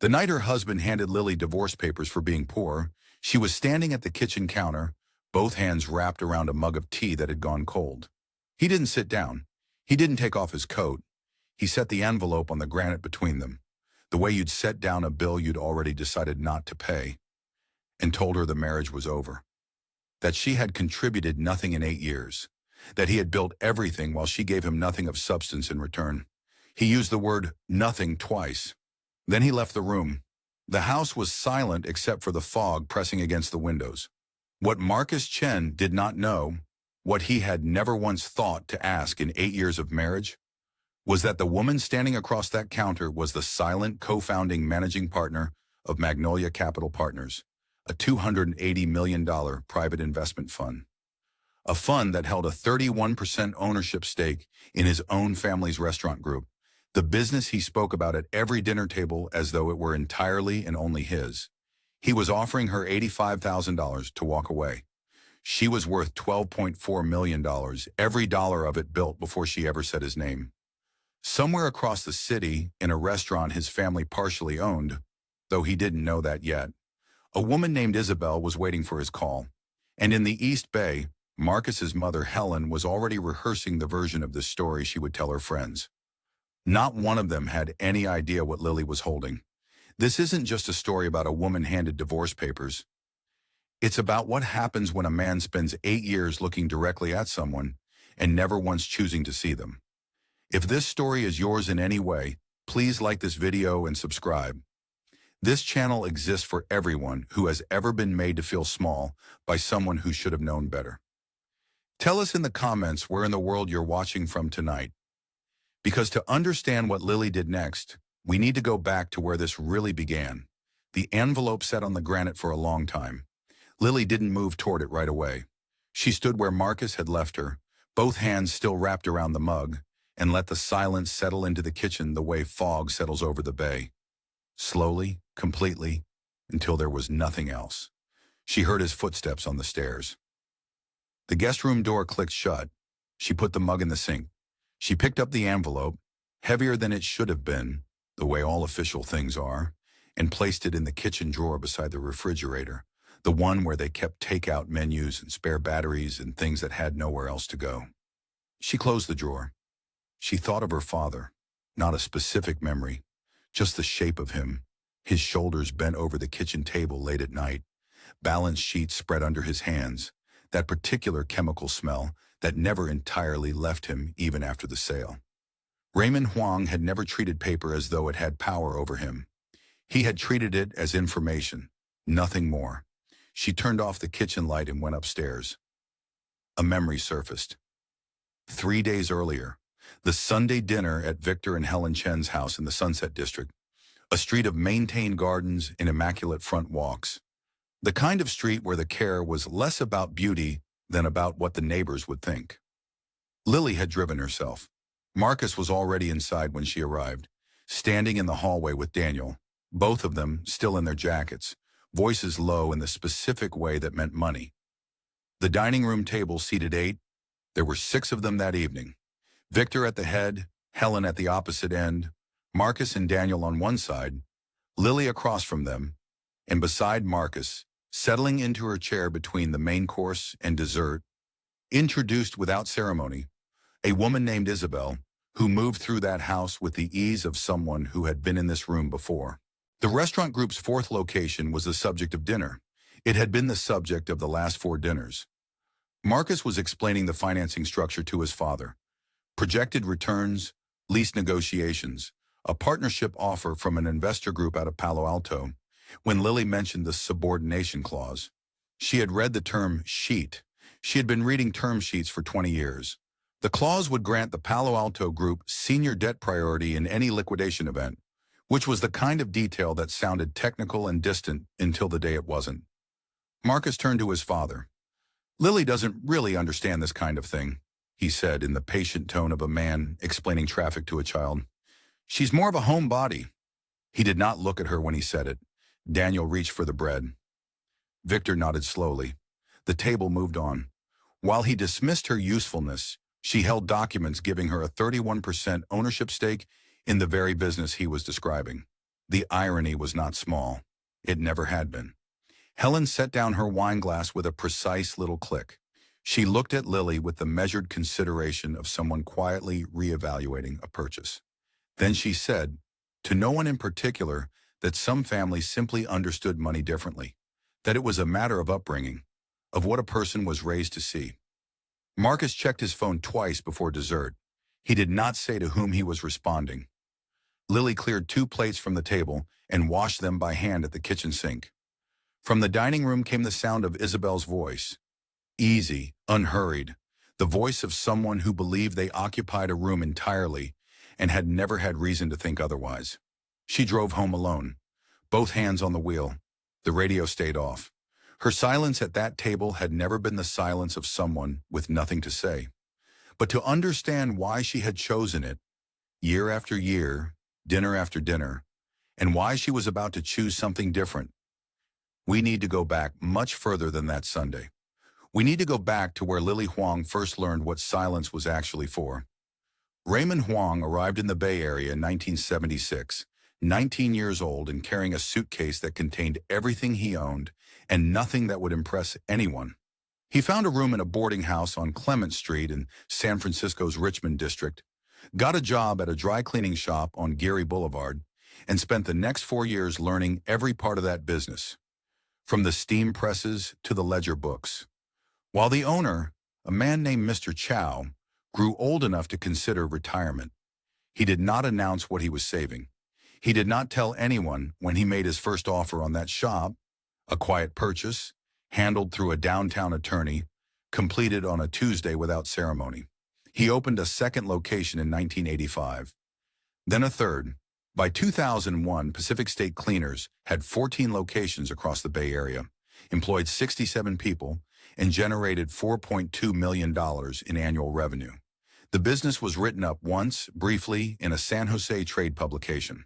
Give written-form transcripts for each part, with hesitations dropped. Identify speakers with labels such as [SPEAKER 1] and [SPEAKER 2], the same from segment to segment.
[SPEAKER 1] The night her husband handed Lily divorce papers for being poor, she was standing at the kitchen counter, both hands wrapped around a mug of tea that had gone cold. He didn't sit down. He didn't take off his coat. He set the envelope on the granite between them, the way you'd set down a bill you'd already decided not to pay, and told her the marriage was over. That she had contributed nothing in 8 years. That he had built everything while she gave him nothing of substance in return. He used the word nothing twice. Then he left the room. The house was silent except for the fog pressing against the windows. What Marcus Chen did not know, what he had never once thought to ask in 8 years of marriage, was that the woman standing across that counter was the silent co-founding managing partner of Magnolia Capital Partners, a $280 million private investment fund. A fund that held a 31% ownership stake in his own family's restaurant group, the business he spoke about at every dinner table as though it were entirely and only his. He was offering her $85,000 to walk away. She was worth $12.4 million, every dollar of it built before she ever said his name. Somewhere across the city, in a restaurant his family partially owned, though he didn't know that yet, a woman named Isabel was waiting for his call. And in the East Bay, Marcus's mother, Helen, was already rehearsing the version of this story she would tell her friends. Not one of them had any idea what Lily was holding. This isn't just a story about a woman handed divorce papers. It's about what happens when a man spends 8 years looking directly at someone and never once choosing to see them. If this story is yours in any way, please like this video and subscribe. This channel exists for everyone who has ever been made to feel small by someone who should have known better. Tell us in the comments where in the world you're watching from tonight. Because to understand what Lily did next, we need to go back to where this really began. The envelope sat on the granite for a long time. Lily didn't move toward it right away. She stood where Marcus had left her, both hands still wrapped around the mug, and let the silence settle into the kitchen the way fog settles over the bay. Slowly, completely, until there was nothing else. She heard his footsteps on the stairs. The guest room door clicked shut. She put the mug in the sink. She picked up the envelope, heavier than it should have been, the way all official things are, and placed it in the kitchen drawer beside the refrigerator, the one where they kept takeout menus and spare batteries and things that had nowhere else to go. She closed the drawer. She thought of her father, not a specific memory, just the shape of him, his shoulders bent over the kitchen table late at night, balance sheets spread under his hands, that particular chemical smell that never entirely left him even after the sale. Raymond Huang had never treated paper as though it had power over him. He had treated it as information, nothing more. She turned off the kitchen light and went upstairs. A memory surfaced. 3 days earlier, the Sunday dinner at Victor and Helen Chen's house in the Sunset District, a street of maintained gardens and immaculate front walks. The kind of street where the care was less about beauty than about what the neighbors would think. Lily had driven herself. Marcus was already inside when she arrived, standing in the hallway with Daniel, both of them still in their jackets, voices low in the specific way that meant money. The dining room table seated 8. There were 6 of them that evening. Victor at the head, Helen at the opposite end, Marcus and Daniel on one side, Lily across from them, and beside Marcus, settling into her chair between the main course and dessert, introduced without ceremony, a woman named Isabel, who moved through that house with the ease of someone who had been in this room before. The restaurant group's 4th location was the subject of dinner. It had been the subject of the last 4 dinners. Marcus was explaining the financing structure to his father. Projected returns, lease negotiations, a partnership offer from an investor group out of Palo Alto, when Lily mentioned the subordination clause. She had read the term sheet. She had been reading term sheets for 20 years. The clause would grant the Palo Alto group senior debt priority in any liquidation event, which was the kind of detail that sounded technical and distant until the day it wasn't. Marcus turned to his father. Lily doesn't really understand this kind of thing, he said in the patient tone of a man explaining traffic to a child. She's more of a homebody. He did not look at her when he said it. Daniel reached for the bread. Victor nodded slowly. The table moved on. While he dismissed her usefulness, she held documents giving her a 31% ownership stake in the very business he was describing. The irony was not small. It never had been. Helen set down her wine glass with a precise little click. She looked at Lily with the measured consideration of someone quietly reevaluating a purchase. Then she said, to no one in particular, that some families simply understood money differently, that it was a matter of upbringing, of what a person was raised to see. Marcus checked his phone twice before dessert. He did not say to whom he was responding. Lily cleared 2 plates from the table and washed them by hand at the kitchen sink. From the dining room came the sound of Isabel's voice. Easy, unhurried, the voice of someone who believed they occupied a room entirely and had never had reason to think otherwise. She drove home alone, both hands on the wheel. The radio stayed off. Her silence at that table had never been the silence of someone with nothing to say. But to understand why she had chosen it, year after year, dinner after dinner, and why she was about to choose something different, we need to go back much further than that Sunday. We need to go back to where Lily Huang first learned what silence was actually for. Raymond Huang arrived in the Bay Area in 1976, 19 years old and carrying a suitcase that contained everything he owned and nothing that would impress anyone. He found a room in a boarding house on Clement Street in San Francisco's Richmond district, got a job at a dry cleaning shop on Geary Boulevard, and spent the next 4 years learning every part of that business, from the steam presses to the ledger books. While the owner, a man named Mr. Chow, grew old enough to consider retirement, he did not announce what he was saving. He did not tell anyone when he made his first offer on that shop, a quiet purchase, handled through a downtown attorney, completed on a Tuesday without ceremony. He opened a second location in 1985, then a third. By 2001, Pacific State Cleaners had 14 locations across the Bay Area, employed 67 people, and generated $4.2 million in annual revenue. The business was written up once, briefly, in a San Jose trade publication.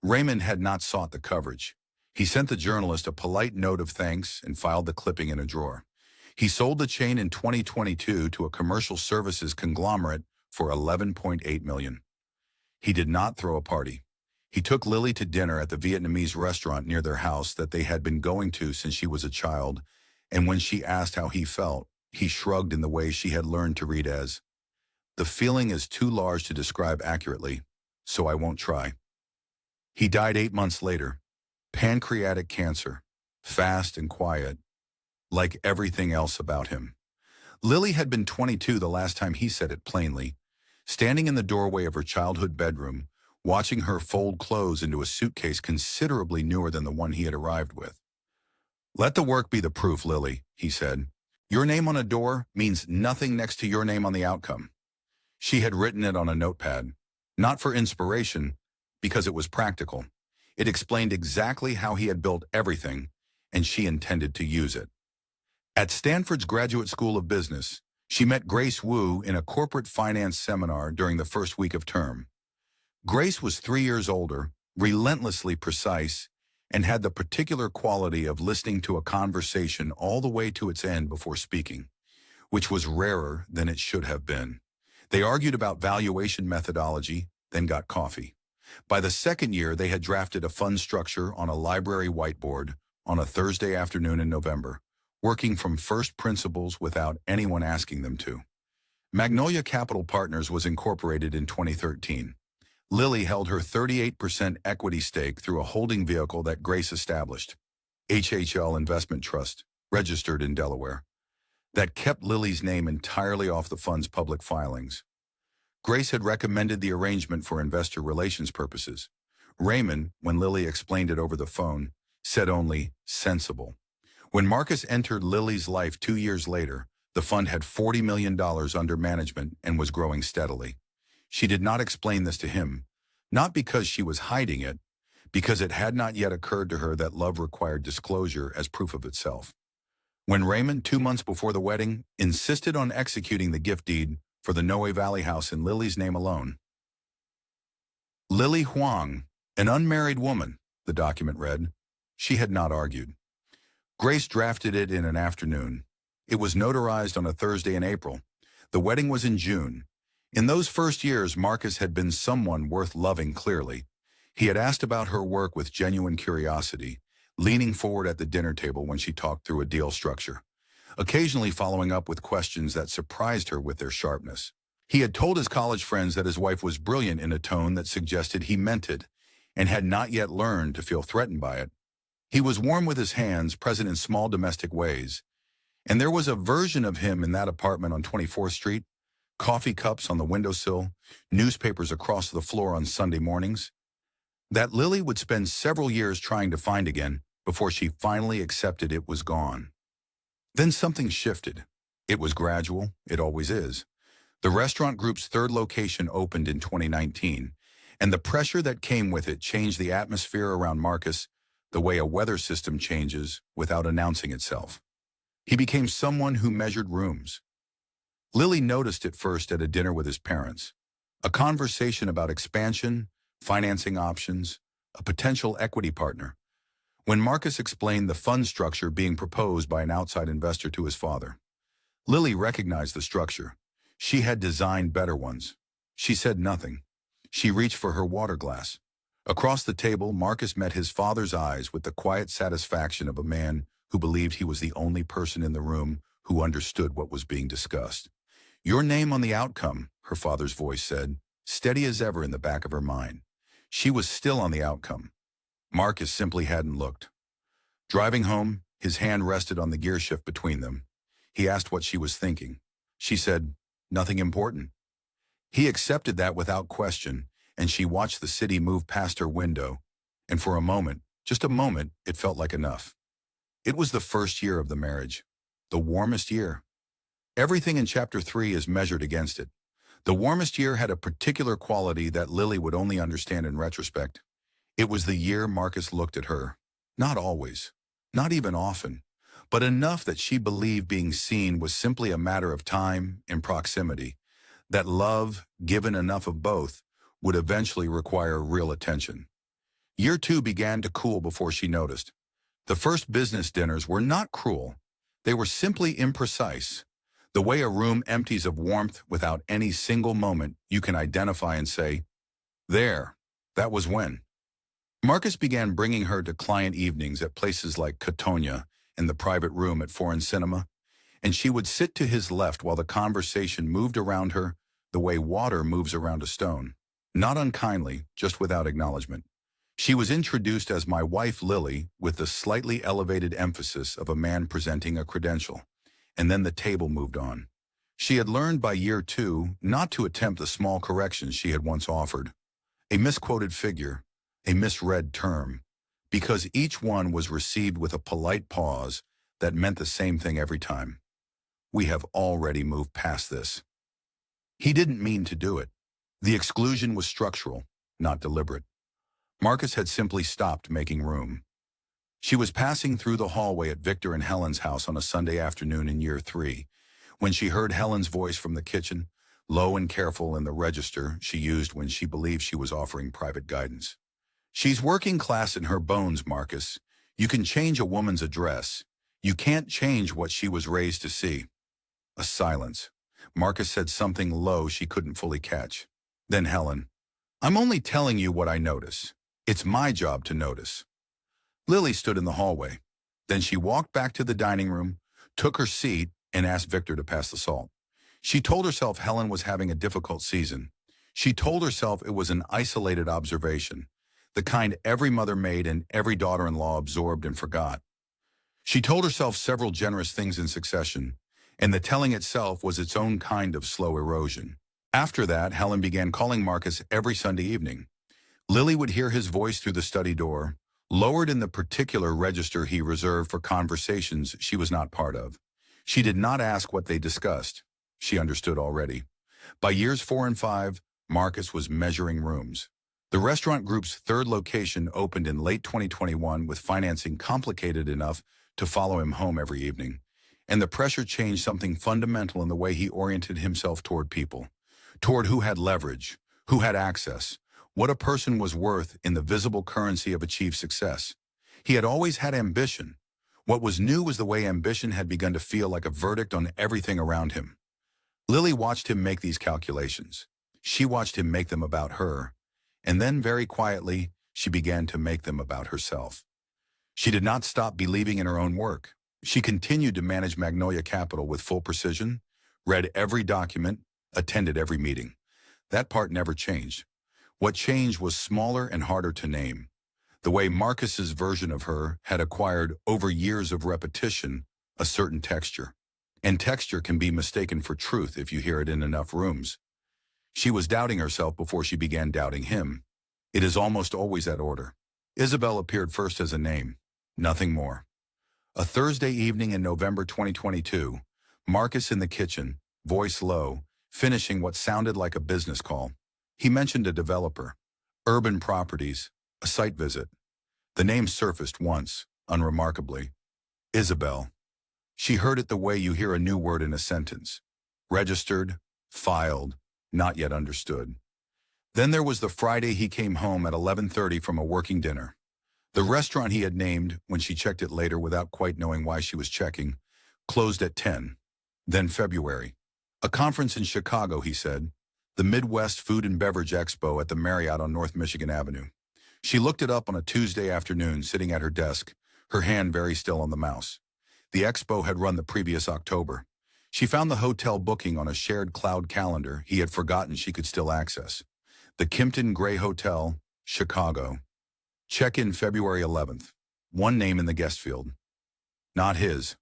[SPEAKER 1] Raymond had not sought the coverage. He sent the journalist a polite note of thanks and filed the clipping in a drawer. He sold the chain in 2022 to a commercial services conglomerate for $11.8 million. He did not throw a party. He took Lily to dinner at the Vietnamese restaurant near their house that they had been going to since she was a child, and when she asked how he felt, he shrugged in the way she had learned to read as, "The feeling is too large to describe accurately, so I won't try." He died 8 months later. Pancreatic cancer, fast and quiet, like everything else about him. Lily had been 22 the last time he said it plainly, standing in the doorway of her childhood bedroom, watching her fold clothes into a suitcase considerably newer than the one he had arrived with. "Let the work be the proof, Lily," he said. "Your name on a door means nothing next to your name on the outcome." She had written it on a notepad, not for inspiration, because it was practical. It explained exactly how he had built everything, and she intended to use it. At Stanford's Graduate School of Business, she met Grace Wu in a corporate finance seminar during the first week of term. Grace was 3 years older, relentlessly precise, and had the particular quality of listening to a conversation all the way to its end before speaking, which was rarer than it should have been. They argued about valuation methodology, then got coffee. By the second year, they had drafted a fund structure on a library whiteboard on a Thursday afternoon in November, working from first principles without anyone asking them to. Magnolia Capital Partners was incorporated in 2013. Lily held her 38% equity stake through a holding vehicle that Grace established, HHL Investment Trust, registered in Delaware, that kept Lily's name entirely off the fund's public filings. Grace had recommended the arrangement for investor relations purposes. Raymond, when Lily explained it over the phone, said only, "sensible." When Marcus entered Lily's life 2 years later, the fund had $40 million under management and was growing steadily. She did not explain this to him, not because she was hiding it, because it had not yet occurred to her that love required disclosure as proof of itself. When Raymond, 2 months before the wedding, insisted on executing the gift deed for the Noe Valley house in Lily's name alone. Lily Huang, an unmarried woman, the document read. She had not argued. Grace drafted it in an afternoon. It was notarized on a Thursday in April. The wedding was in June. In those first years, Marcus had been someone worth loving clearly. He had asked about her work with genuine curiosity, leaning forward at the dinner table when she talked through a deal structure, occasionally following up with questions that surprised her with their sharpness. He had told his college friends that his wife was brilliant in a tone that suggested he meant it and had not yet learned to feel threatened by it. He was warm with his hands, present in small domestic ways, and there was a version of him in that apartment on 24th Street, coffee cups on the windowsill, newspapers across the floor on Sunday mornings, that Lily would spend several years trying to find again before she finally accepted it was gone. Then something shifted. It was gradual, it always is. The restaurant group's third location opened in 2019, and the pressure that came with it changed the atmosphere around Marcus the way a weather system changes without announcing itself. He became someone who measured rooms. Lily noticed it first at a dinner with his parents, a conversation about expansion, financing options, a potential equity partner, when Marcus explained the fund structure being proposed by an outside investor to his father. Lily recognized the structure. She had designed better ones. She said nothing. She reached for her water glass. Across the table, Marcus met his father's eyes with the quiet satisfaction of a man who believed he was the only person in the room who understood what was being discussed. "Your name on the outcome," her father's voice said, steady as ever in the back of her mind. She was still on the outcome. Marcus simply hadn't looked. Driving home, his hand rested on the gear shift between them. He asked what she was thinking. She said, "Nothing important." He accepted that without question, and she watched the city move past her window, and for a moment, just a moment, it felt like enough. It was the first year of the marriage, the warmest year. Everything in Chapter 3 is measured against it. The warmest year had a particular quality that Lily would only understand in retrospect. It was the year Marcus looked at her. Not always, not even often, but enough that she believed being seen was simply a matter of time and proximity, that love, given enough of both, would eventually require real attention. Year 2 began to cool before she noticed. The first business dinners were not cruel. They were simply imprecise. The way a room empties of warmth without any single moment you can identify and say, "There, that was when." Marcus began bringing her to client evenings at places like Catonia and the private room at Foreign Cinema, and she would sit to his left while the conversation moved around her the way water moves around a stone. Not unkindly, just without acknowledgement. She was introduced as my wife Lily with the slightly elevated emphasis of a man presenting a credential, and then the table moved on. She had learned by year 2 not to attempt the small corrections she had once offered. A misquoted figure, a misread term, because each one was received with a polite pause that meant the same thing every time. "We have already moved past this." He didn't mean to do it. The exclusion was structural, not deliberate. Marcus had simply stopped making room. She was passing through the hallway at Victor and Helen's house on a Sunday afternoon in year 3, when she heard Helen's voice from the kitchen, low and careful in the register she used when she believed she was offering private guidance. "She's working class in her bones, Marcus. You can change a woman's address. You can't change what she was raised to see." A silence. Marcus said something low she couldn't fully catch. Then Helen, "I'm only telling you what I notice. It's my job to notice." Lily stood in the hallway. Then she walked back to the dining room, took her seat, and asked Victor to pass the salt. She told herself Helen was having a difficult season. She told herself it was an isolated observation, the kind every mother maid and every daughter-in-law absorbed and forgot. She told herself several generous things in succession, and the telling itself was its own kind of slow erosion. After that, Helen began calling Marcus every Sunday evening. Lily would hear his voice through the study door, lowered in the particular register he reserved for conversations she was not part of. She did not ask what they discussed. She understood already. By years 4 and 5, Marcus was measuring rooms. The restaurant group's third location opened in late 2021 with financing complicated enough to follow him home every evening. And the pressure changed something fundamental in the way he oriented himself toward people, toward who had leverage, who had access, what a person was worth in the visible currency of achieved success. He had always had ambition. What was new was the way ambition had begun to feel like a verdict on everything around him. Lily watched him make these calculations. She watched him make them about her. And then, very quietly, she began to make them about herself. She did not stop believing in her own work. She continued to manage Magnolia Capital with full precision, read every document, attended every meeting. That part never changed. What changed was smaller and harder to name. The way Marcus's version of her had acquired over years of repetition a certain texture. And texture can be mistaken for truth if you hear it in enough rooms. She was doubting herself before she began doubting him. It is almost always that order. Isabel appeared first as a name, nothing more. A Thursday evening in November 2022, Marcus in the kitchen, voice low, finishing what sounded like a business call. He mentioned a developer, Urban Properties, a site visit. The name surfaced once, unremarkably. Isabel. She heard it the way you hear a new word in a sentence. Registered, filed, not yet understood. Then there was the Friday he came home at 11:30 from a working dinner. The restaurant he had named, when she checked it later without quite knowing why she was checking, closed at 10. Then February. A conference in Chicago, he said. The Midwest Food and Beverage Expo at the Marriott on North Michigan Avenue. She looked it up on a Tuesday afternoon, sitting at her desk, her hand very still on the mouse. The expo had run the previous October. She found the hotel booking on a shared cloud calendar he had forgotten she could still access. The Kimpton Gray Hotel, Chicago. Check-in February 11th. One name in the guest field. Not his.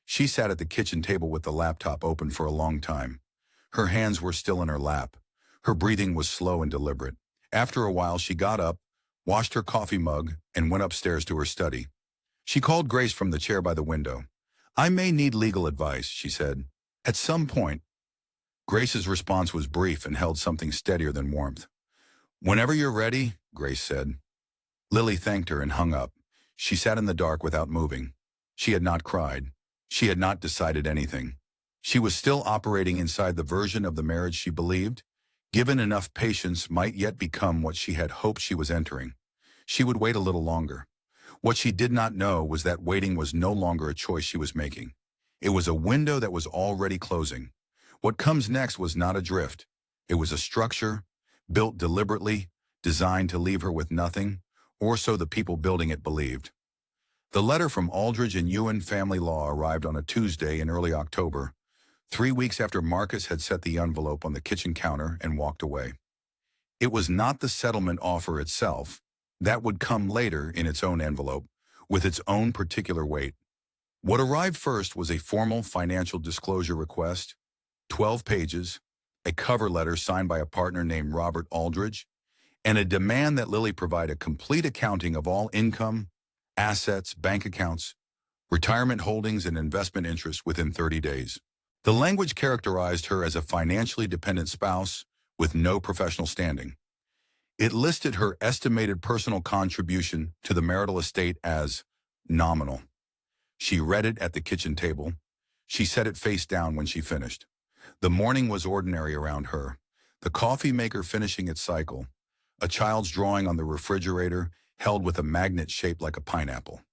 [SPEAKER 1] She sat at the kitchen table with the laptop open for a long time. Her hands were still in her lap. Her breathing was slow and deliberate. After a while, she got up, washed her coffee mug, and went upstairs to her study. She called Grace from the chair by the window. "I may need legal advice," she said. "At some point." Grace's response was brief and held something steadier than warmth. "Whenever you're ready," Grace said. Lily thanked her and hung up. She sat in the dark without moving. She had not cried. She had not decided anything. She was still operating inside the version of the marriage she believed, given enough patience, might yet become what she had hoped she was entering. She would wait a little longer. What she did not know was that waiting was no longer a choice she was making. It was a window that was already closing. What comes next was not a drift. It was a structure, built deliberately, designed to leave her with nothing, or so the people building it believed. The letter from Aldridge and Ewan Family Law arrived on a Tuesday in early October, 3 weeks after Marcus had set the envelope on the kitchen counter and walked away. It was not the settlement offer itself. That would come later in its own envelope, with its own particular weight. What arrived first was a formal financial disclosure request, 12 pages, a cover letter signed by a partner named Robert Aldridge, and a demand that Lily provide a complete accounting of all income, assets, bank accounts, retirement holdings, and investment interests within 30 days. The language characterized her as a financially dependent spouse with no professional standing. It listed her estimated personal contribution to the marital estate as nominal. She read it at the kitchen table. She set it face down when she finished. The morning was ordinary around her. The coffee maker finishing its cycle. A child's drawing on the refrigerator held with a magnet shaped like a pineapple.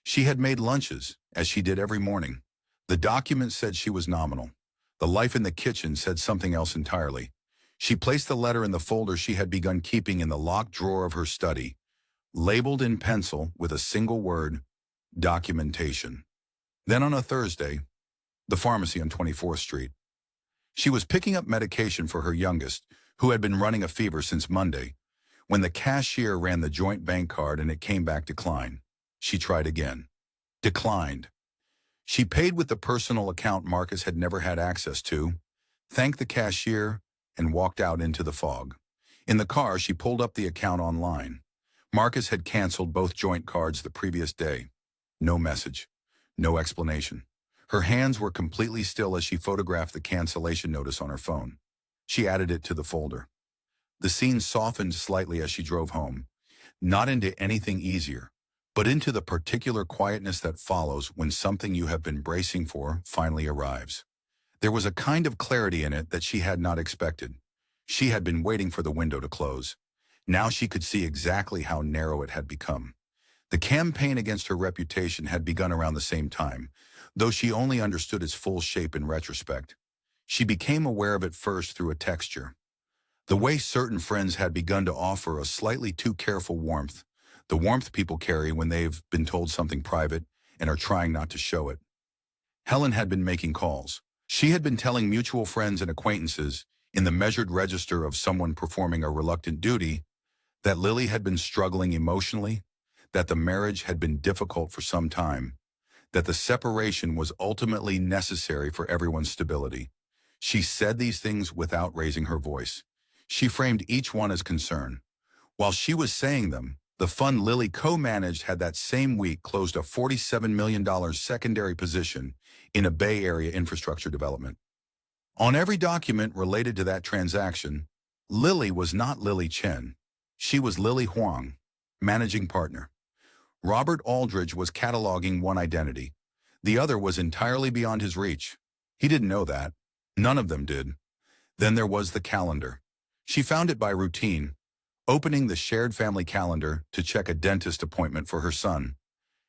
[SPEAKER 1] She had made lunches, as she did every morning. The document said she was nominal. The life in the kitchen said something else entirely. She placed the letter in the folder she had begun keeping in the locked drawer of her study, labeled in pencil with a single word, documentation. Then on a Thursday, the pharmacy on 24th Street. She was picking up medication for her youngest, who had been running a fever since Monday, when the cashier ran the joint bank card and it came back declined. She tried again. Declined. She paid with the personal account Marcus had never had access to, thanked the cashier, and walked out into the fog. In the car, she pulled up the account online. Marcus had canceled both joint cards the previous day. No message. No explanation. Her hands were completely still as she photographed the cancellation notice on her phone. She added it to the folder. The scene softened slightly as she drove home, not into anything easier, but into the particular quietness that follows when something you have been bracing for finally arrives. There was a kind of clarity in it that she had not expected. She had been waiting for the window to close. Now she could see exactly how narrow it had become. The campaign against her reputation had begun around the same time, though she only understood its full shape in retrospect. She became aware of it first through a texture. The way certain friends had begun to offer a slightly too careful warmth, the warmth people carry when they've been told something private and are trying not to show it. Helen had been making calls. She had been telling mutual friends and acquaintances, in the measured register of someone performing a reluctant duty, that Lily had been struggling emotionally, that the marriage had been difficult for some time, that the separation was ultimately necessary for everyone's stability. She said these things without raising her voice. She framed each one as concern. While she was saying them, the fund Lily co-managed had that same week closed a $47 million secondary position in a Bay Area infrastructure development. On every document related to that transaction, Lily was not Lily Chen. She was Lily Huang, managing partner. Robert Aldridge was cataloging one identity. The other was entirely beyond his reach. He didn't know that. None of them did. Then there was the calendar. She found it by routine, opening the shared family calendar to check a dentist appointment for her son.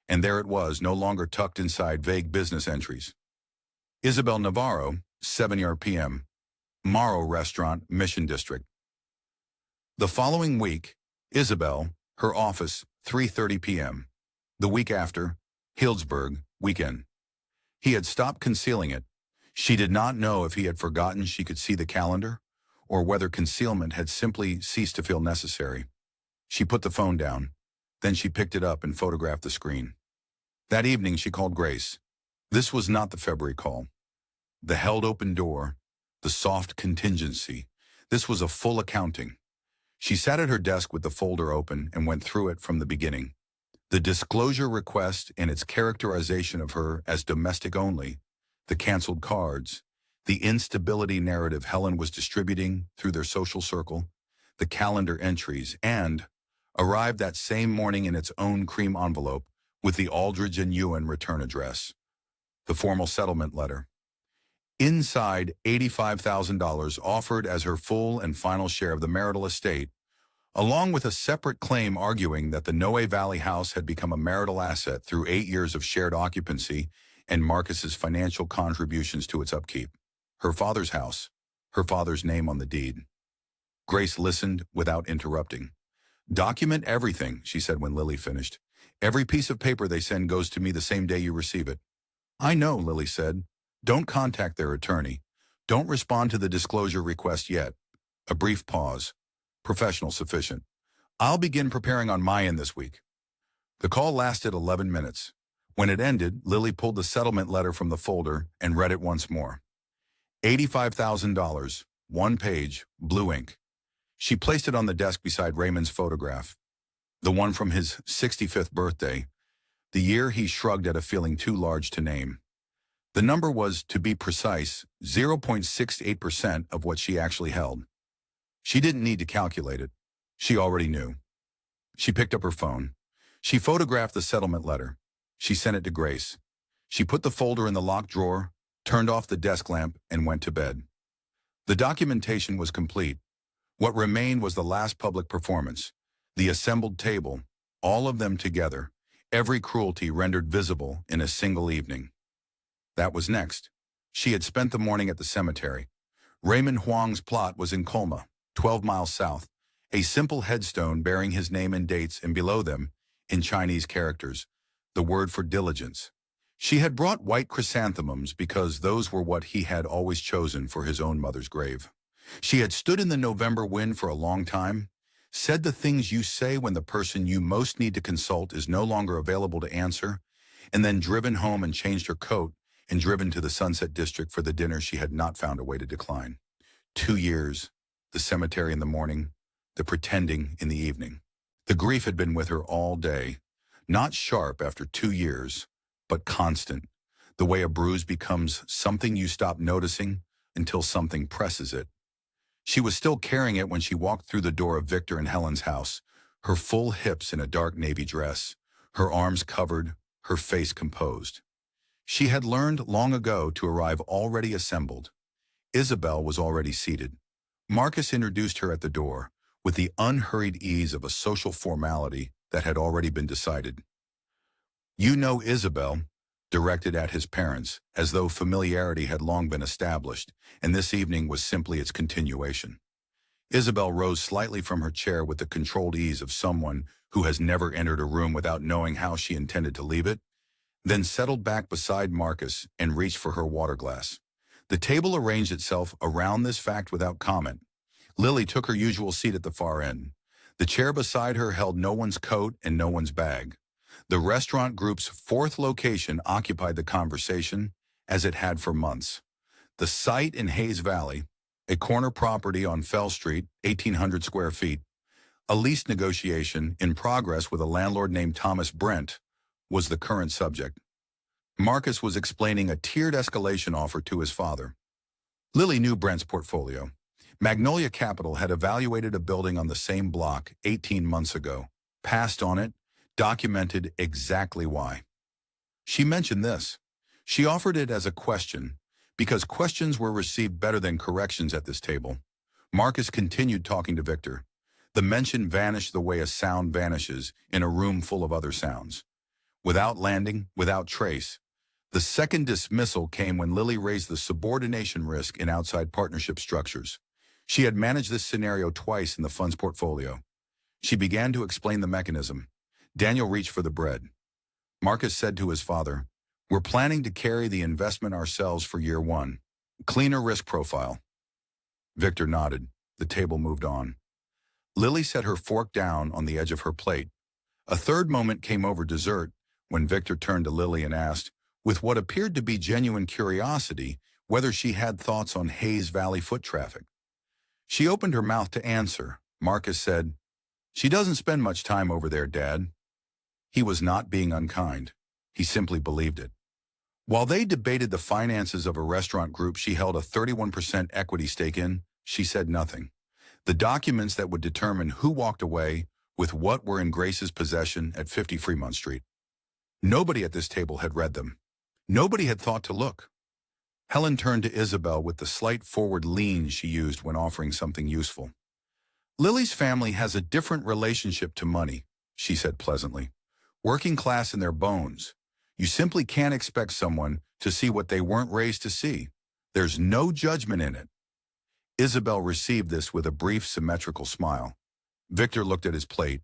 [SPEAKER 1] And there it was, no longer tucked inside vague business entries. Isabel Navarro, 7 p.m. Morrow Restaurant, Mission District. The following week, Isabel, her office, 3:30 p.m. The week after, Healdsburg, weekend. He had stopped concealing it. She did not know if he had forgotten she could see the calendar, or whether concealment had simply ceased to feel necessary. She put the phone down. Then she picked it up and photographed the screen. That evening she called Grace. This was not the February call. The held open door, the soft contingency. This was a full accounting. She sat at her desk with the folder open and went through it from the beginning. The disclosure request and its characterization of her as domestic only, the canceled cards, the instability narrative Helen was distributing through their social circle, the calendar entries, and arrived that same morning in its own cream envelope with the Aldridge and Ewan return address, the formal settlement letter. Inside, $85,000 offered as her full and final share of the marital estate, along with a separate claim arguing that the Noe Valley house had become a marital asset through 8 years of shared occupancy and Marcus's financial contributions to its upkeep. Her father's house, her father's name on the deed. Grace listened without interrupting. "Document everything," she said when Lily finished. "Every piece of paper they send goes to me the same day you receive it." "I know," Lily said. "Don't contact their attorney. Don't respond to the disclosure request yet." A brief pause. "Professional sufficient. I'll begin preparing on my end this week." The call lasted 11 minutes. When it ended, Lily pulled the settlement letter from the folder and read it once more. $85,000, one page, blue ink. She placed it on the desk beside Raymond's photograph, the one from his 65th birthday, the year he shrugged at a feeling too large to name. The number was, to be precise, 0.68% of what she actually held. She didn't need to calculate it. She already knew. She picked up her phone. She photographed the settlement letter. She sent it to Grace. She put the folder in the locked drawer, turned off the desk lamp, and went to bed. The documentation was complete. What remained was the last public performance, the assembled table, all of them together, every cruelty rendered visible in a single evening. That was next. She had spent the morning at the cemetery. Raymond Huang's plot was in Colma, 12 miles south, a simple headstone bearing his name and dates, and below them, in Chinese characters, the word for diligence. She had brought white chrysanthemums because those were what he had always chosen for his own mother's grave. She had stood in the November wind for a long time, said the things you say when the person you most need to consult is no longer available to answer, and then driven home and changed her coat and driven to the Sunset District for the dinner she had not found a way to decline. 2 years, the cemetery in the morning, the pretending in the evening. The grief had been with her all day, not sharp after 2 years, but constant, the way a bruise becomes something you stop noticing until something presses it. She was still carrying it when she walked through the door of Victor and Helen's house, her full hips in a dark navy dress, her arms covered, her face composed. She had learned long ago to arrive already assembled. Isabel was already seated. Marcus introduced her at the door, with the unhurried ease of a social formality that had already been decided. "You know Isabel," directed at his parents, as though familiarity had long been established, and this evening was simply its continuation. Isabel rose slightly from her chair with the controlled ease of someone who has never entered a room without knowing how she intended to leave it, then settled back beside Marcus and reached for her water glass. The table arranged itself around this fact without comment. Lily took her usual seat at the far end. The chair beside her held no one's coat and no one's bag. The restaurant group's fourth location occupied the conversation, as it had for months. The site in Hayes Valley, a corner property on Fell Street, 1,800 square feet, a lease negotiation in progress with a landlord named Thomas Brent, was the current subject. Marcus was explaining a tiered escalation offer to his father. Lily knew Brent's portfolio. Magnolia Capital had evaluated a building on the same block 18 months ago, passed on it, documented exactly why. She mentioned this. She offered it as a question, because questions were received better than corrections at this table. Marcus continued talking to Victor. The mention vanished the way a sound vanishes in a room full of other sounds. Without landing, without trace. The second dismissal came when Lily raised the subordination risk in outside partnership structures. She had managed this scenario twice in the fund's portfolio. She began to explain the mechanism. Daniel reached for the bread. Marcus said to his father, "We're planning to carry the investment ourselves for year one. Cleaner risk profile." Victor nodded. The table moved on. Lily set her fork down on the edge of her plate. A third moment came over dessert when Victor turned to Lily and asked, with what appeared to be genuine curiosity, whether she had thoughts on Hayes Valley foot traffic. She opened her mouth to answer. Marcus said, "She doesn't spend much time over there, Dad." He was not being unkind. He simply believed it. While they debated the finances of a restaurant group she held a 31% equity stake in, she said nothing. The documents that would determine who walked away with what were in Grace's possession at 50 Fremont Street. Nobody at this table had read them. Nobody had thought to look. Helen turned to Isabel with the slight forward lean she used when offering something useful. "Lily's family has a different relationship to money," she said pleasantly. "Working class in their bones. You simply can't expect someone to see what they weren't raised to see. There's no judgment in it." Isabel received this with a brief symmetrical smile. Victor looked at his plate.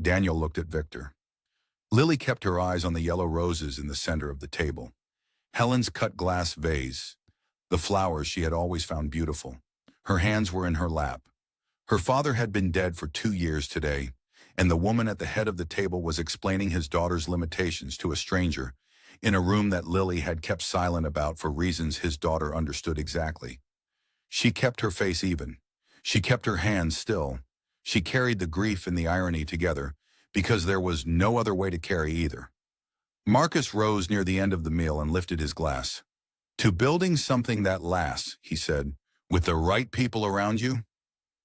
[SPEAKER 1] Daniel looked at Victor. Lily kept her eyes on the yellow roses in the center of the table. Helen's cut glass vase. The flowers she had always found beautiful. Her hands were in her lap. Her father had been dead for 2 years today, and the woman at the head of the table was explaining his daughter's limitations to a stranger in a room that Lily had kept silent about for reasons his daughter understood exactly. She kept her face even. She kept her hands still. She carried the grief and the irony together because there was no other way to carry either. Marcus rose near the end of the meal and lifted his glass. "To building something that lasts," he said, "with the right people around you."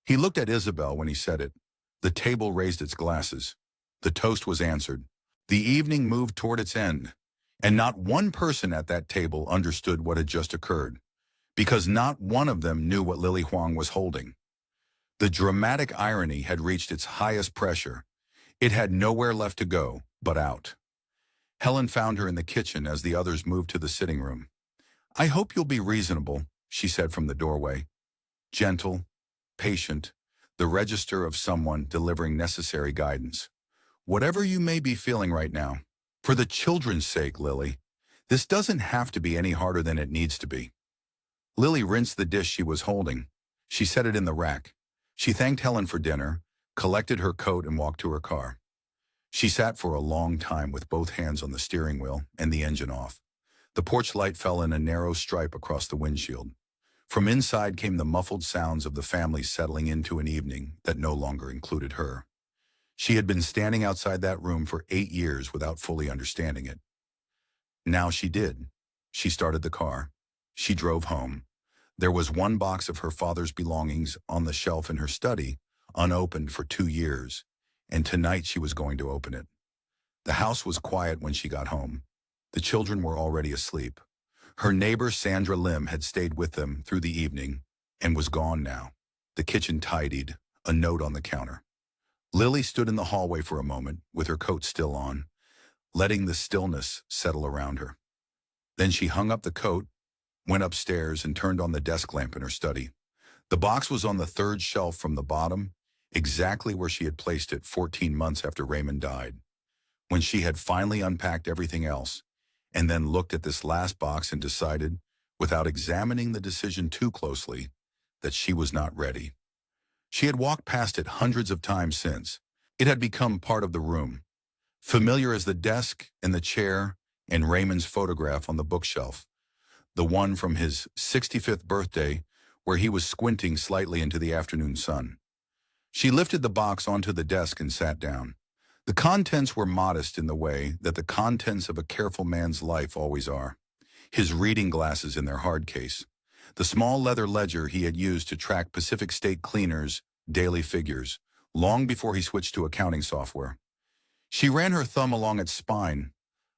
[SPEAKER 1] He looked at Isabel when he said it. The table raised its glasses. The toast was answered. The evening moved toward its end, and not one person at that table understood what had just occurred, because not one of them knew what Lily Huang was holding. The dramatic irony had reached its highest pressure. It had nowhere left to go but out. Helen found her in the kitchen as the others moved to the sitting room. "I hope you'll be reasonable," she said from the doorway. Gentle, patient, the register of someone delivering necessary guidance. "Whatever you may be feeling right now, for the children's sake, Lily, this doesn't have to be any harder than it needs to be." Lily rinsed the dish she was holding. She set it in the rack. She thanked Helen for dinner, collected her coat, and walked to her car. She sat for a long time with both hands on the steering wheel and the engine off. The porch light fell in a narrow stripe across the windshield. From inside came the muffled sounds of the family settling into an evening that no longer included her. She had been standing outside that room for 8 years without fully understanding it. Now she did. She started the car. She drove home. There was one box of her father's belongings on the shelf in her study, unopened for 2 years, and tonight she was going to open it. The house was quiet when she got home. The children were already asleep. Her neighbor Sandra Lim had stayed with them through the evening and was gone now. The kitchen tidied, a note on the counter. Lily stood in the hallway for a moment, with her coat still on, letting the stillness settle around her. Then she hung up the coat, went upstairs, and turned on the desk lamp in her study. The box was on the third shelf from the bottom, exactly where she had placed it 14 months after Raymond died. When she had finally unpacked everything else, and then looked at this last box and decided, without examining the decision too closely, that she was not ready. She had walked past it hundreds of times since. It had become part of the room, familiar as the desk and the chair and Raymond's photograph on the bookshelf, the one from his 65th birthday where he was squinting slightly into the afternoon sun. She lifted the box onto the desk and sat down. The contents were modest in the way that the contents of a careful man's life always are. His reading glasses in their hard case, the small leather ledger he had used to track Pacific State Cleaner's daily figures, long before he switched to accounting software. She ran her thumb along its spine,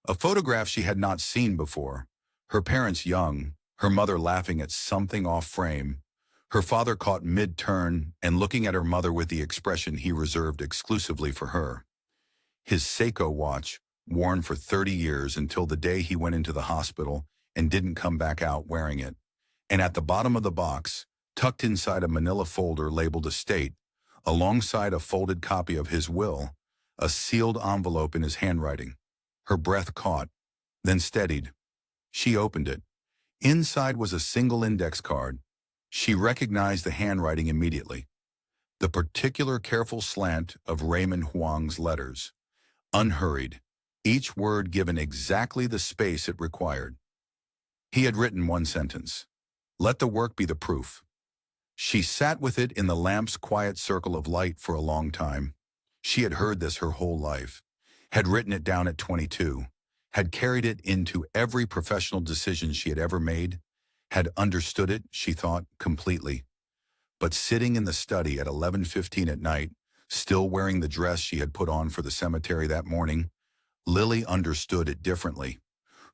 [SPEAKER 1] a photograph she had not seen before. Her parents young, her mother laughing at something off frame, her father caught mid-turn and looking at her mother with the expression he reserved exclusively for her. His Seiko watch, worn for 30 years until the day he went into the hospital and didn't come back out wearing it. And at the bottom of the box, tucked inside a manila folder labeled estate, alongside a folded copy of his will, a sealed envelope in his handwriting. Her breath caught, then steadied. She opened it. Inside was a single index card. She recognized the handwriting immediately. The particular careful slant of Raymond Huang's letters. Unhurried, each word given exactly the space it required. He had written one sentence. Let the work be the proof. She sat with it in the lamp's quiet circle of light for a long time. She had heard this her whole life, had written it down at 22, had carried it into every professional decision she had ever made, had understood it, she thought, completely. But sitting in the study at 11:15 at night, still wearing the dress she had put on for the cemetery that morning, Lily understood it differently.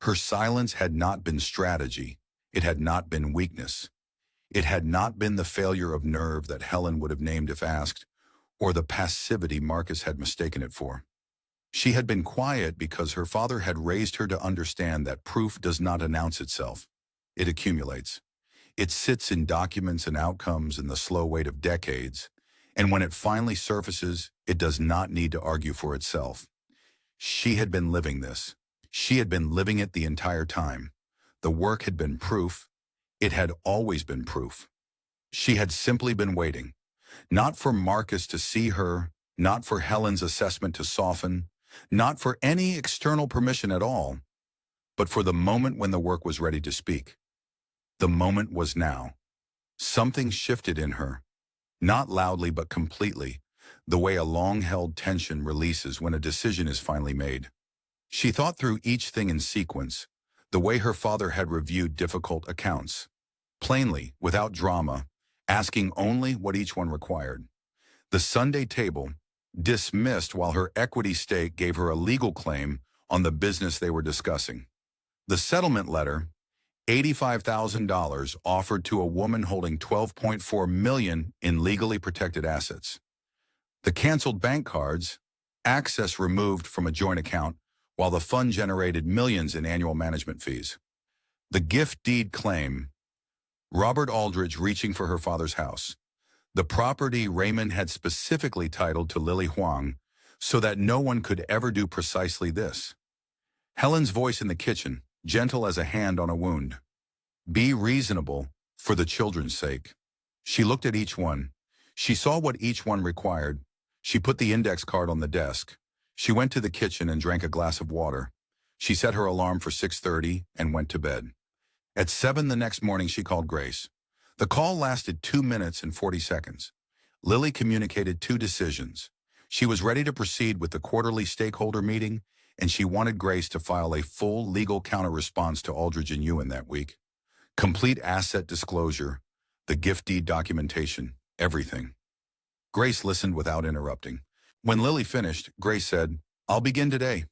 [SPEAKER 1] Her silence had not been strategy. It had not been weakness. It had not been the failure of nerve that Helen would have named if asked, or the passivity Marcus had mistaken it for. She had been quiet because her father had raised her to understand that proof does not announce itself. It accumulates. It sits in documents and outcomes in the slow weight of decades, and when it finally surfaces, it does not need to argue for itself. She had been living this. She had been living it the entire time. The work had been proof. It had always been proof. She had simply been waiting, not for Marcus to see her, not for Helen's assessment to soften, not for any external permission at all, but for the moment when the work was ready to speak. The moment was now. Something shifted in her. Not loudly but completely, the way a long-held tension releases when a decision is finally made. She thought through each thing in sequence, the way her father had reviewed difficult accounts, plainly, without drama, asking only what each one required. The Sunday table, dismissed while her equity stake gave her a legal claim on the business they were discussing. The settlement letter, $85,000 offered to a woman holding $12.4 million in legally protected assets. The canceled bank cards, access removed from a joint account, while the fund generated millions in annual management fees. The gift deed claim, Robert Aldridge reaching for her father's house. The property Raymond had specifically titled to Lily Huang so that no one could ever do precisely this. Helen's voice in the kitchen, gentle as a hand on a wound. Be reasonable for the children's sake. She looked at each one. She saw what each one required. She put the index card on the desk. She went to the kitchen and drank a glass of water. She set her alarm for 6:30 and went to bed. At 7 the next morning, she called Grace. The call lasted 2 minutes and 40 seconds. Lily communicated 2 decisions. She was ready to proceed with the quarterly stakeholder meeting, and she wanted Grace to file a full legal counter-response to Aldridge and Ewan that week. Complete asset disclosure, the gift deed documentation, everything. Grace listened without interrupting. When Lily finished, Grace said, I'll begin today.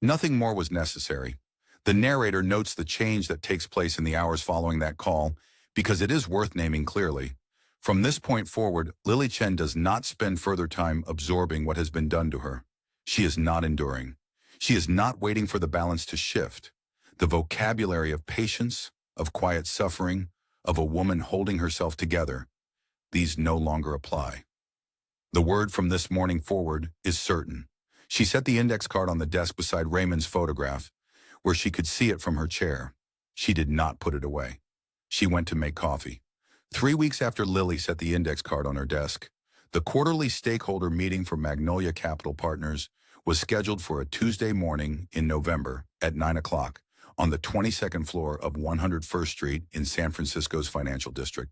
[SPEAKER 1] Nothing more was necessary. The narrator notes the change that takes place in the hours following that call because it is worth naming clearly. From this point forward, Lily Chen does not spend further time absorbing what has been done to her. She is not enduring. She is not waiting for the balance to shift. The vocabulary of patience, of quiet suffering, of a woman holding herself together, these no longer apply. The word from this morning forward is certain. She set the index card on the desk beside Raymond's photograph, where she could see it from her chair. She did not put it away. She went to make coffee. 3 weeks after Lily set the index card on her desk, the quarterly stakeholder meeting for Magnolia Capital Partners was scheduled for a Tuesday morning in November at 9 o'clock on the 22nd floor of 101st Street in San Francisco's financial district.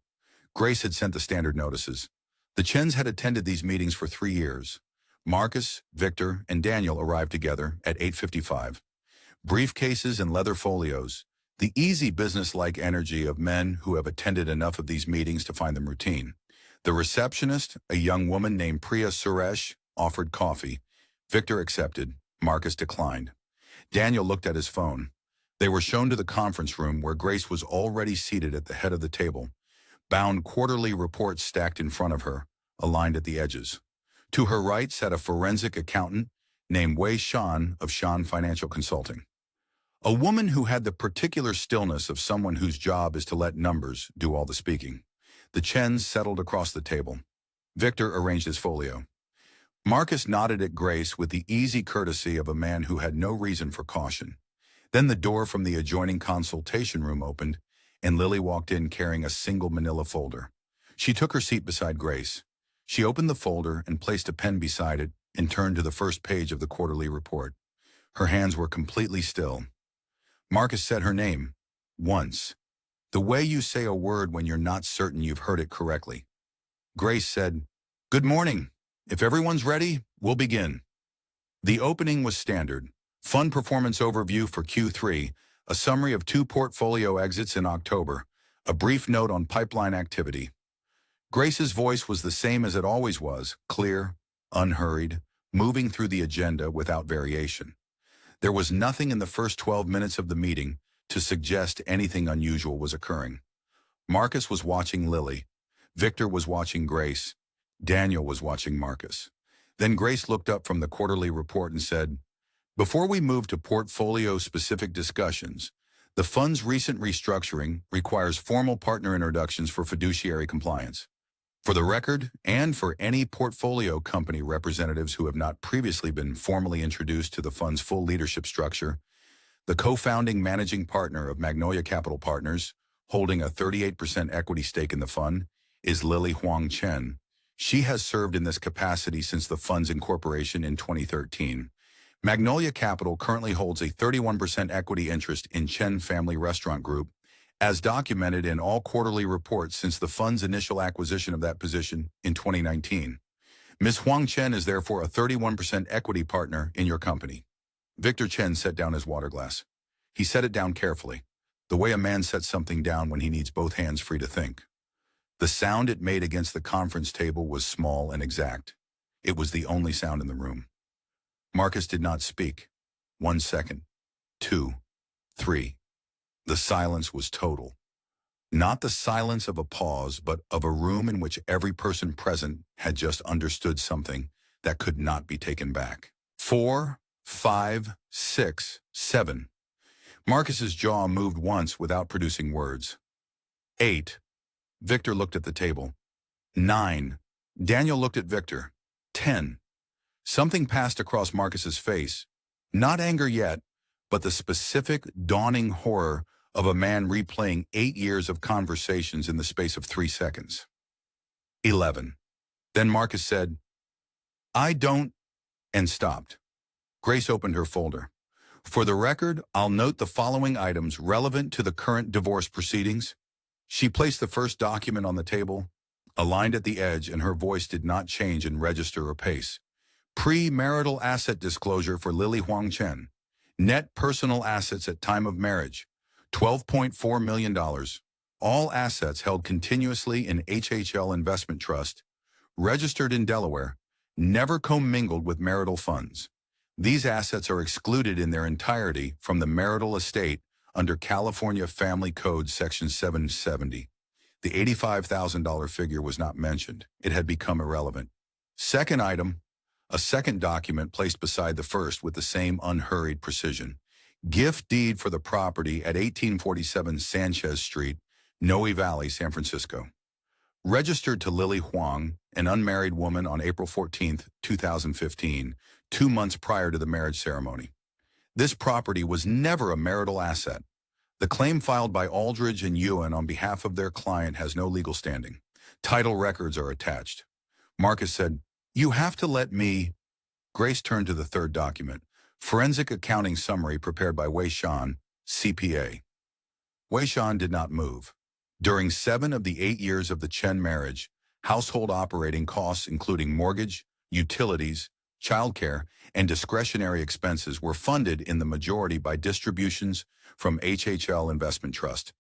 [SPEAKER 1] Grace had sent the standard notices. The Chens had attended these meetings for 3 years. Marcus, Victor, and Daniel arrived together at 8:55. Briefcases and leather folios, the easy business-like energy of men who have attended enough of these meetings to find them routine. The receptionist, a young woman named Priya Suresh, offered coffee. Victor accepted. Marcus declined. Daniel looked at his phone. They were shown to the conference room where Grace was already seated at the head of the table, bound quarterly reports stacked in front of her, aligned at the edges. To her right sat a forensic accountant named Wei Shan of Shan Financial Consulting. A woman who had the particular stillness of someone whose job is to let numbers do all the speaking. The Chens settled across the table. Victor arranged his folio. Marcus nodded at Grace with the easy courtesy of a man who had no reason for caution. Then the door from the adjoining consultation room opened, and Lily walked in carrying a single manila folder. She took her seat beside Grace. She opened the folder and placed a pen beside it and turned to the first page of the quarterly report. Her hands were completely still. Marcus said her name, once. The way you say a word when you're not certain you've heard it correctly. Grace said, "Good morning. If everyone's ready, we'll begin." The opening was standard. Fund performance overview for Q3, a summary of 2 portfolio exits in October, a brief note on pipeline activity. Grace's voice was the same as it always was, clear, unhurried, moving through the agenda without variation. There was nothing in the first 12 minutes of the meeting to suggest anything unusual was occurring. Marcus was watching Lily. Victor was watching Grace. Daniel was watching Marcus. Then Grace looked up from the quarterly report and said, "Before we move to portfolio-specific discussions, the fund's recent restructuring requires formal partner introductions for fiduciary compliance. For the record, and for any portfolio company representatives who have not previously been formally introduced to the fund's full leadership structure, the co-founding managing partner of Magnolia Capital Partners, holding a 38% equity stake in the fund, is Lily Huang Chen. She has served in this capacity since the fund's incorporation in 2013. Magnolia Capital currently holds a 31% equity interest in Chen Family Restaurant Group, as documented in all quarterly reports since the fund's initial acquisition of that position in 2019. Ms. Huang Chen is therefore a 31% equity partner in your company." Victor Chen set down his water glass. He set it down carefully, the way a man sets something down when he needs both hands free to think. The sound it made against the conference table was small and exact. It was the only sound in the room. Marcus did not speak. 1 second. 2. 3. The silence was total. Not the silence of a pause, but of a room in which every person present had just understood something that could not be taken back. 4, 5, 6, 7. Marcus's jaw moved once without producing words. 8. Victor looked at the table. 9. Daniel looked at Victor. 10. Something passed across Marcus's face. Not anger yet, but the specific, dawning horror of a man replaying 8 years of conversations in the space of 3 seconds. 11. Then Marcus said, "I don't," and stopped. Grace opened her folder. "For the record, I'll note the following items relevant to the current divorce proceedings." She placed the first document on the table, aligned at the edge, and her voice did not change in register or pace. Pre-marital asset disclosure for Lily Huang Chen. Net personal assets at time of marriage, $12.4 million. All assets held continuously in HHL Investment Trust, registered in Delaware, never commingled with marital funds. These assets are excluded in their entirety from the marital estate under California Family Code Section 770. The $85,000 figure was not mentioned. It had become irrelevant. Second item, a second document placed beside the first with the same unhurried precision. Gift deed for the property at 1847 Sanchez Street, Noe Valley, San Francisco. Registered to Lily Huang, an unmarried woman on April 14, 2015, 2 months prior to the marriage ceremony. This property was never a marital asset. The claim filed by Aldridge and Ewan on behalf of their client has no legal standing. Title records are attached. Marcus said, "You have to let me." Grace turned to the third document, Forensic Accounting Summary prepared by Wei Shan, CPA. Wei Shan did not move. During 7 of the 8 years of the Chen marriage, household operating costs including mortgage, utilities, childcare, and discretionary expenses were funded in the majority by distributions from HHL Investment Trust.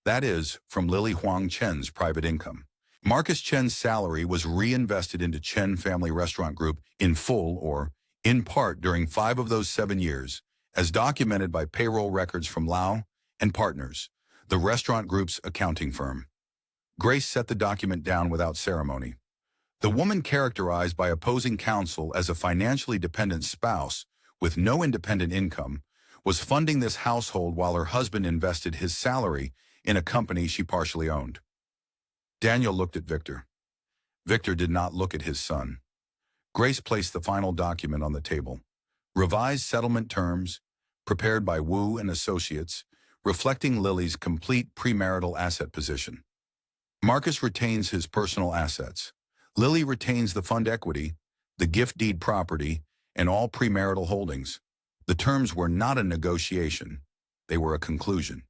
[SPEAKER 1] That is, from Lily Huang Chen's private income. Marcus Chen's salary was reinvested into Chen Family Restaurant Group in full or in part during 5 of those 7 years, as documented by payroll records from Lau and Partners, the restaurant group's accounting firm. Grace set the document down without ceremony. The woman characterized by opposing counsel as a financially dependent spouse with no independent income was funding this household while her husband invested his salary in a company she partially owned. Daniel looked at Victor. Victor did not look at his son. Grace placed the final document on the table. Revised settlement terms, prepared by Wu and Associates, reflecting Lily's complete premarital asset position. Marcus retains his personal assets. Lily retains the fund equity, the gift deed property, and all premarital holdings. The terms were not a negotiation. They were a conclusion.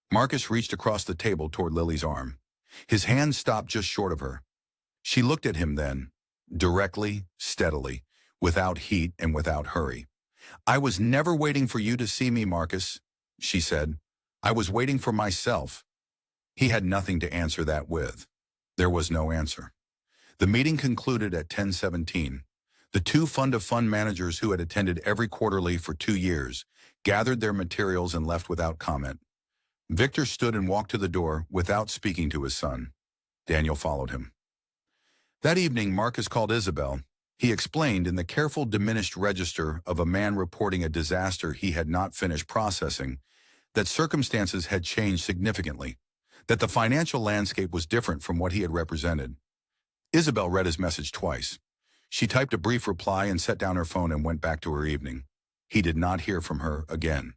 [SPEAKER 1] Marcus reached across the table toward Lily's arm. His hand stopped just short of her. She looked at him then, directly, steadily, without heat and without hurry. "I was never waiting for you to see me, Marcus," she said. "I was waiting for myself." He had nothing to answer that with. There was no answer. The meeting concluded at 10:17. The 2 fund-of-fund managers who had attended every quarterly for 2 years gathered their materials and left without comment. Victor stood and walked to the door without speaking to his son. Daniel followed him. That evening, Marcus called Isabel. He explained in the careful diminished register of a man reporting a disaster he had not finished processing that circumstances had changed significantly, that the financial landscape was different from what he had represented. Isabel read his message twice. She typed a brief reply and set down her phone and went back to her evening. He did not hear from her again.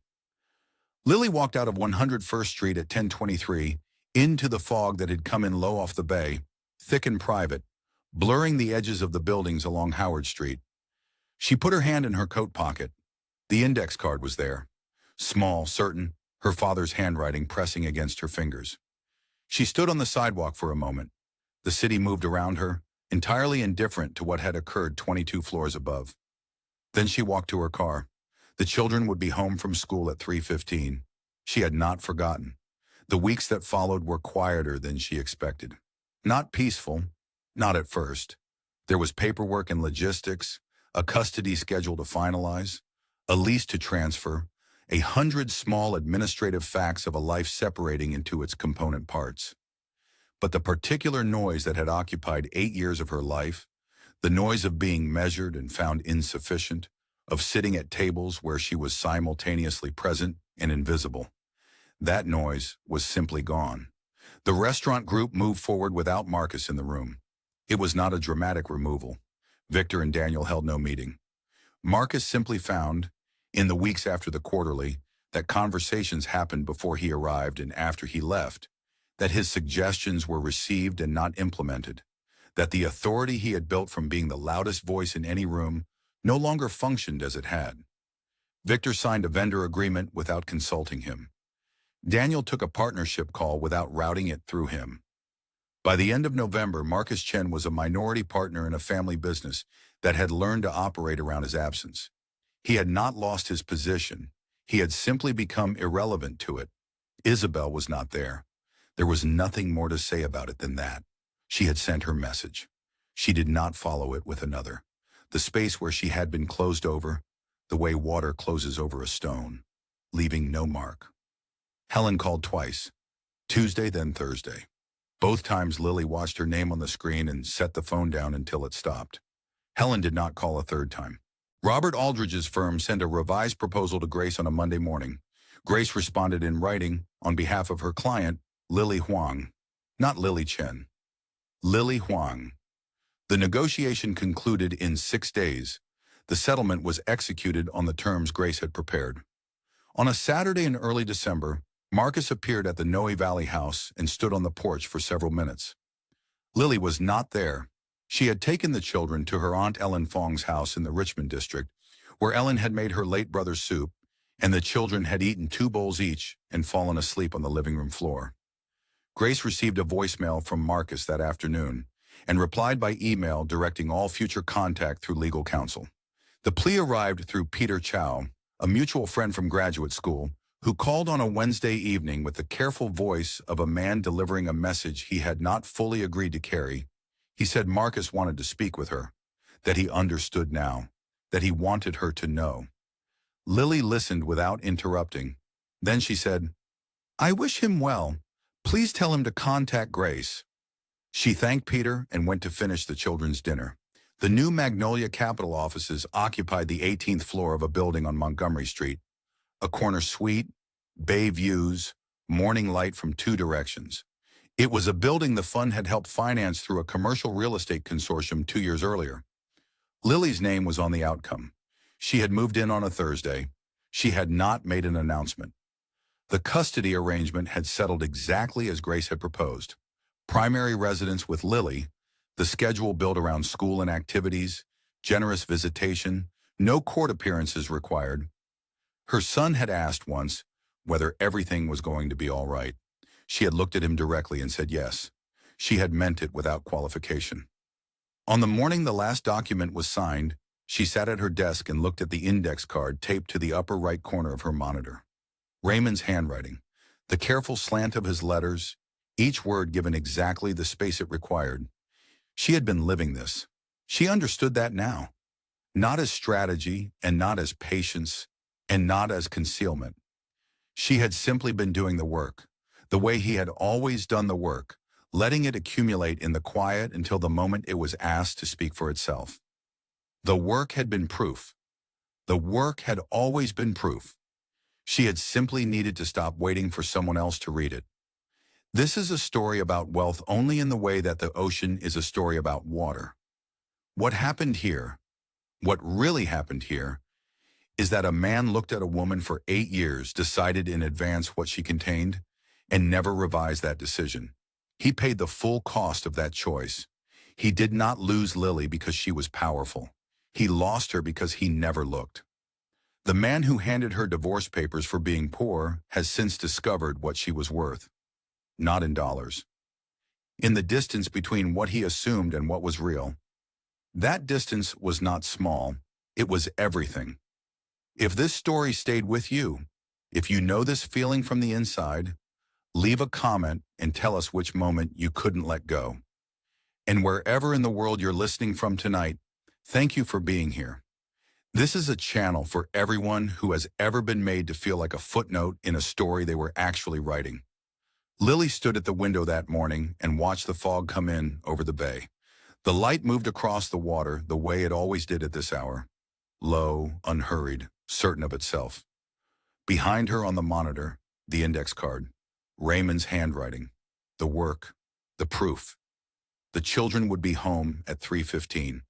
[SPEAKER 1] Lily walked out of 101st Street at 10:23 into the fog that had come in low off the bay, thick and private, blurring the edges of the buildings along Howard Street. She put her hand in her coat pocket. The index card was there, small, certain, her father's handwriting pressing against her fingers. She stood on the sidewalk for a moment. The city moved around her, entirely indifferent to what had occurred 22 floors above. Then she walked to her car. The children would be home from school at 3:15. She had not forgotten. The weeks that followed were quieter than she expected. Not peaceful, not at first. There was paperwork and logistics, a custody schedule to finalize, a lease to transfer, 100 small administrative facts of a life separating into its component parts. But the particular noise that had occupied 8 years of her life, the noise of being measured and found insufficient, of sitting at tables where she was simultaneously present and invisible, that noise was simply gone. The restaurant group moved forward without Marcus in the room. It was not a dramatic removal. Victor and Daniel held no meeting. Marcus simply found, in the weeks after the quarterly, that conversations happened before he arrived and after he left, that his suggestions were received and not implemented, that the authority he had built from being the loudest voice in any room no longer functioned as it had. Victor signed a vendor agreement without consulting him. Daniel took a partnership call without routing it through him. By the end of November, Marcus Chen was a minority partner in a family business that had learned to operate around his absence. He had not lost his position. He had simply become irrelevant to it. Isabel was not there. There was nothing more to say about it than that. She had sent her message. She did not follow it with another. The space where she had been closed over, the way water closes over a stone, leaving no mark. Helen called twice, Tuesday then Thursday. Both times Lily watched her name on the screen and set the phone down until it stopped. Helen did not call a third time. Robert Aldridge's firm sent a revised proposal to Grace on a Monday morning. Grace responded in writing on behalf of her client, Lily Huang, not Lily Chen. Lily Huang. The negotiation concluded in 6 days. The settlement was executed on the terms Grace had prepared. On a Saturday in early December, Marcus appeared at the Noe Valley house and stood on the porch for several minutes. Lily was not there. She had taken the children to her Aunt Ellen Fong's house in the Richmond district, where Ellen had made her late brother's soup, and the children had eaten 2 bowls each and fallen asleep on the living room floor. Grace received a voicemail from Marcus that afternoon and replied by email directing all future contact through legal counsel. The plea arrived through Peter Chow, a mutual friend from graduate school, who called on a Wednesday evening with the careful voice of a man delivering a message he had not fully agreed to carry. He said Marcus wanted to speak with her, that he understood now, that he wanted her to know. Lily listened without interrupting. Then she said, "I wish him well. Please tell him to contact Grace." She thanked Peter and went to finish the children's dinner. The new Magnolia Capital offices occupied the 18th floor of a building on Montgomery Street. A corner suite, bay views, morning light from 2 directions. It was a building the fund had helped finance through a commercial real estate consortium 2 years earlier. Lily's name was on the outcome. She had moved in on a Thursday. She had not made an announcement. The custody arrangement had settled exactly as Grace had proposed. Primary residence with Lily, the schedule built around school and activities, generous visitation, no court appearances required. Her son had asked once whether everything was going to be all right. She had looked at him directly and said yes. She had meant it without qualification. On the morning the last document was signed, she sat at her desk and looked at the index card taped to the upper right corner of her monitor. Raymond's handwriting, the careful slant of his letters, each word given exactly the space it required. She had been living this. She understood that now. Not as strategy, and not as patience, and not as concealment. She had simply been doing the work, the way he had always done the work, letting it accumulate in the quiet until the moment it was asked to speak for itself. The work had been proof. The work had always been proof. She had simply needed to stop waiting for someone else to read it. This is a story about wealth only in the way that the ocean is a story about water. What happened here, what really happened here, is that a man looked at a woman for 8 years, decided in advance what she contained, and never revised that decision. He paid the full cost of that choice. He did not lose Lily because she was powerful. He lost her because he never looked. The man who handed her divorce papers for being poor has since discovered what she was worth. Not in dollars. In the distance between what he assumed and what was real. That distance was not small, it was everything. If this story stayed with you, if you know this feeling from the inside, leave a comment and tell us which moment you couldn't let go. And wherever in the world you're listening from tonight, thank you for being here. This is a channel for everyone who has ever been made to feel like a footnote in a story they were actually writing. Lily stood at the window that morning and watched the fog come in over the bay. The light moved across the water the way it always did at this hour. Low, unhurried, certain of itself. Behind her on the monitor, the index card, Raymond's handwriting, the work, the proof. The children would be home at 3:15.